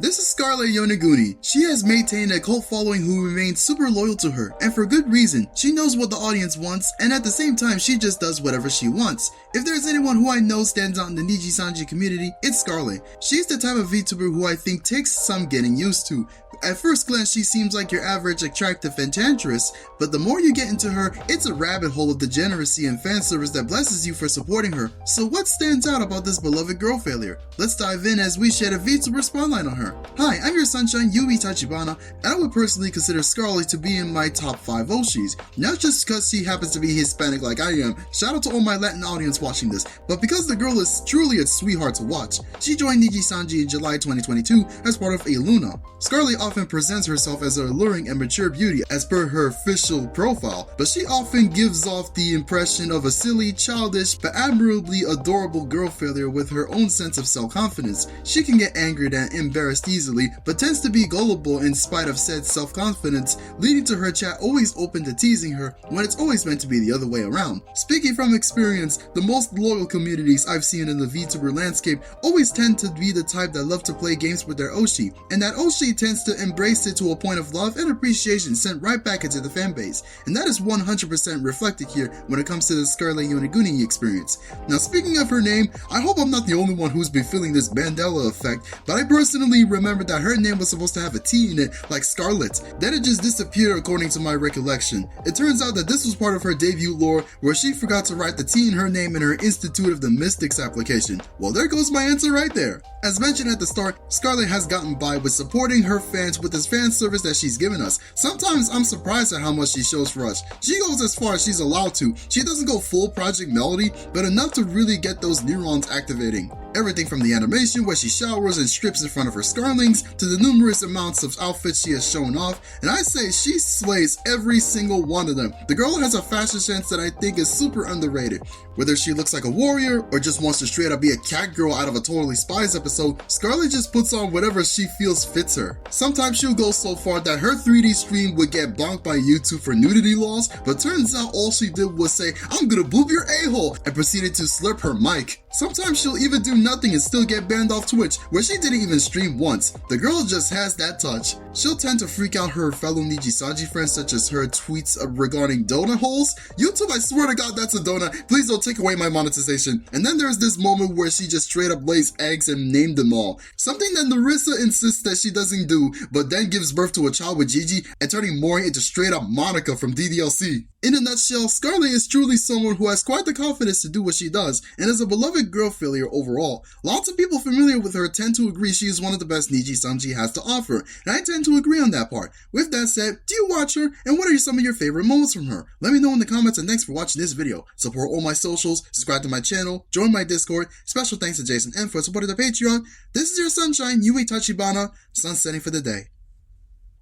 This is Scarle Yonaguni. She has maintained a cult following who remains super loyal to her, and for good reason. She knows what the audience wants, and at the same time she just does whatever she wants. If there's anyone who I know stands out in the Nijisanji community, it's Scarle. She's the type of VTuber who I think takes some getting used to. At first glance she seems like your average attractive enchantress, but the more you get into her, it's a rabbit hole of degeneracy and fan service that blesses you for supporting her. So what stands out about this beloved girl failure? Let's dive in as we shed a VTuber spotlight on her. Hi, I'm your sunshine Yui Tachibana, and I would personally consider Scarle to be in my top 5 Oshis. Not just because she happens to be Hispanic like I am, shout out to all my Latin audience watching this, but because the girl is truly a sweetheart to watch. She joined Nijisanji in July 2022 as part of a Luna. Scarle often presents herself as an alluring and mature beauty as per her official profile, but she often gives off the impression of a silly, childish, but admirably adorable girl failure with her own sense of self-confidence. She can get angered and embarrassed easily, but tends to be gullible in spite of said self-confidence, leading to her chat always open to teasing her when it's always meant to be the other way around. Speaking from experience, the most loyal communities I've seen in the VTuber landscape always tend to be the type that love to play games with their Oshi, and that Oshi tends to embrace it to a point of love and appreciation sent right back into the fanbase, and that is 100% reflected here when it comes to the Scarle Yonaguni experience. Now speaking of her name, I hope I'm not the only one who's been feeling this Mandela effect, but I personally remember that her name was supposed to have a T in it like Scarlet, then it just disappeared according to my recollection. It turns out that this was part of her debut lore where she forgot to write the T in her name in her Institute of the Mystics application. Well, there goes my answer right there. As mentioned at the start, Scarle has gotten by with supporting her fans with this fan service that she's given us. Sometimes I'm surprised at how much she shows for us. She goes as far as she's allowed to. She doesn't go full Project Melody, but enough to really get those neurons activating. Everything from the animation where she showers and strips in front of her Scarlings to the numerous amounts of outfits she has shown off, and I say she slays every single one of them. The girl has a fashion sense that I think is super underrated. Whether she looks like a warrior or just wants to straight up be a cat girl out of a Totally Spies episode, Scarle just puts on whatever she feels fits her. Sometimes she'll go so far that her 3D stream would get bonked by YouTube for nudity laws, but turns out all she did was say, "I'm gonna boob your a-hole," and proceeded to slurp her mic. Sometimes she'll even do nothing and still get banned off Twitch, where she didn't even stream once. The girl just has that touch. She'll tend to freak out her fellow Nijisanji friends, such as her tweets regarding donut holes. YouTube, I swear to God, that's a donut. Please don't take away my monetization. And then there's this moment where she just straight up lays eggs and named them all. Something that Narissa insists that she doesn't do, but then gives birth to a child with Gigi and turning Mori into straight up Monica from DDLC. In a nutshell, Scarle is truly someone who has quite the confidence to do what she does, and is a beloved girl failure overall. Lots of people familiar with her tend to agree she is one of the best Nijisanji has to offer, and I tend to agree on that part. With that said, do you watch her, and what are some of your favorite moments from her? Let me know in the comments, and thanks for watching this video. Support all my socials, subscribe to my channel, join my Discord. Special thanks to Jason M for supporting the Patreon. This is your sunshine, Yui Tachibana, sun setting for the day.